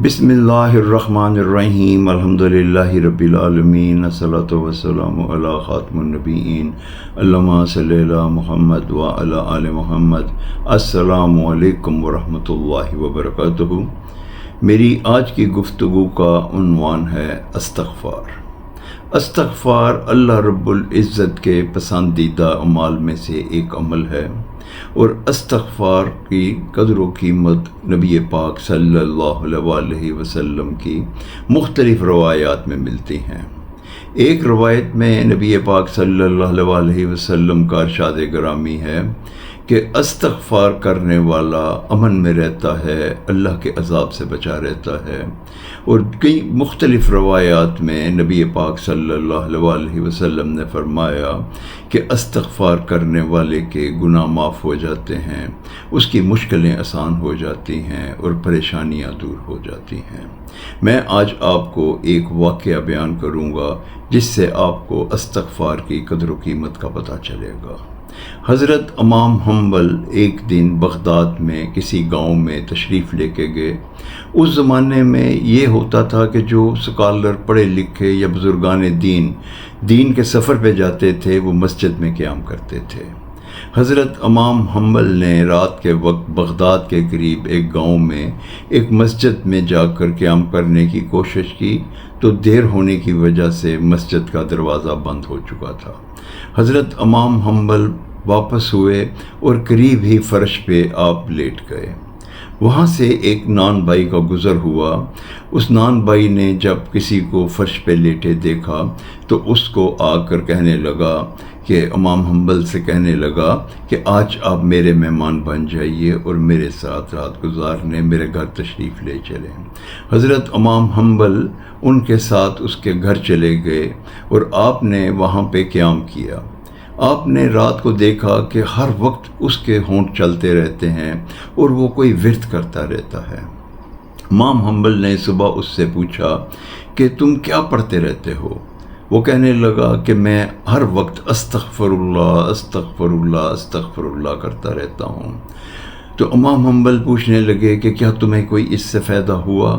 بسم اللہ الرحمن الرحیم الحمدللہ رب العالمین الصلاۃ والسلام علی خاتم النبیین اللہم صلی علی محمد وعلی آل محمد۔ السلام علیکم ورحمۃ اللہ وبرکاتہ۔ میری آج کی گفتگو کا عنوان ہے استغفار۔ استغفار اللہ رب العزت کے پسندیدہ اعمال میں سے ایک عمل ہے، اور استغفار کی قدر و قیمت نبی پاک صلی اللہ علیہ وسلم کی مختلف روایات میں ملتی ہیں۔ ایک روایت میں نبی پاک صلی اللہ علیہ وسلم کا ارشاد گرامی ہے کہ استغفار کرنے والا امن میں رہتا ہے، اللہ کے عذاب سے بچا رہتا ہے۔ اور کئی مختلف روایات میں نبی پاک صلی اللہ علیہ وسلم نے فرمایا کہ استغفار کرنے والے کے گناہ معاف ہو جاتے ہیں، اس کی مشکلیں آسان ہو جاتی ہیں اور پریشانیاں دور ہو جاتی ہیں۔ میں آج آپ کو ایک واقعہ بیان کروں گا جس سے آپ کو استغفار کی قدر و قیمت کا پتہ چلے گا۔ حضرت امام حنبل ایک دن بغداد میں کسی گاؤں میں تشریف لے کے گئے۔ اس زمانے میں یہ ہوتا تھا کہ جو سکالر پڑھے لکھے یا بزرگان دین کے سفر پہ جاتے تھے وہ مسجد میں قیام کرتے تھے۔ حضرت امام حنبل نے رات کے وقت بغداد کے قریب ایک گاؤں میں ایک مسجد میں جا کر قیام کرنے کی کوشش کی تو دیر ہونے کی وجہ سے مسجد کا دروازہ بند ہو چکا تھا۔ حضرت امام حنبل واپس ہوئے اور قریب ہی فرش پہ آپ لیٹ گئے۔ وہاں سے ایک نان بھائی کا گزر ہوا۔ اس نان بھائی نے جب کسی کو فرش پہ لیٹے دیکھا تو اس کو آ کر کہنے لگا کہ امام حنبل سے کہنے لگا کہ آج آپ میرے مہمان بن جائیے اور میرے ساتھ رات گزارنے میرے گھر تشریف لے چلیں۔ حضرت امام حنبل ان کے ساتھ اس کے گھر چلے گئے اور آپ نے وہاں پہ قیام کیا۔ آپ نے رات کو دیکھا کہ ہر وقت اس کے ہونٹ چلتے رہتے ہیں اور وہ کوئی ورد کرتا رہتا ہے۔ امام حنبل نے صبح اس سے پوچھا کہ تم کیا پڑھتے رہتے ہو؟ وہ کہنے لگا کہ میں ہر وقت استغفر اللہ استغفر اللہ استغفر اللہ کرتا رہتا ہوں۔ تو امام حنبل پوچھنے لگے کہ کیا تمہیں کوئی اس سے فائدہ ہوا؟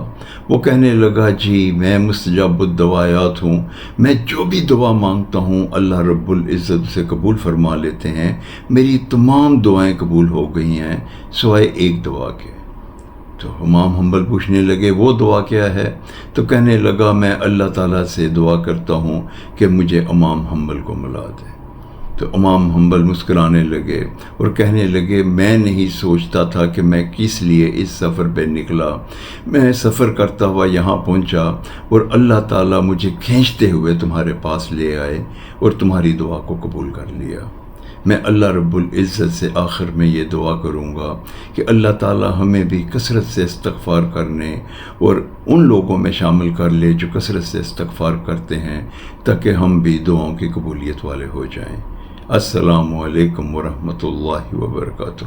وہ کہنے لگا جی میں مستجاب الدعوات ہوں، میں جو بھی دعا مانگتا ہوں اللہ رب العزت سے قبول فرما لیتے ہیں، میری تمام دعائیں قبول ہو گئی ہیں سوائے ایک دعا کے۔ تو امام حنبل پوچھنے لگے وہ دعا کیا ہے؟ تو کہنے لگا میں اللہ تعالیٰ سے دعا کرتا ہوں کہ مجھے امام حنبل کو ملا دے۔ تو امام حنبل مسکرانے لگے اور کہنے لگے میں نہیں سوچتا تھا کہ میں کس لیے اس سفر پہ نکلا، میں سفر کرتا ہوا یہاں پہنچا اور اللہ تعالیٰ مجھے کھینچتے ہوئے تمہارے پاس لے آئے اور تمہاری دعا کو قبول کر لیا۔ میں اللہ رب العزت سے آخر میں یہ دعا کروں گا کہ اللہ تعالیٰ ہمیں بھی کثرت سے استغفار کرنے اور ان لوگوں میں شامل کر لے جو کثرت سے استغفار کرتے ہیں تاکہ ہم بھی دعاؤں کی قبولیت والے ہو جائیں۔ السلام علیکم ورحمۃ اللہ وبرکاتہ۔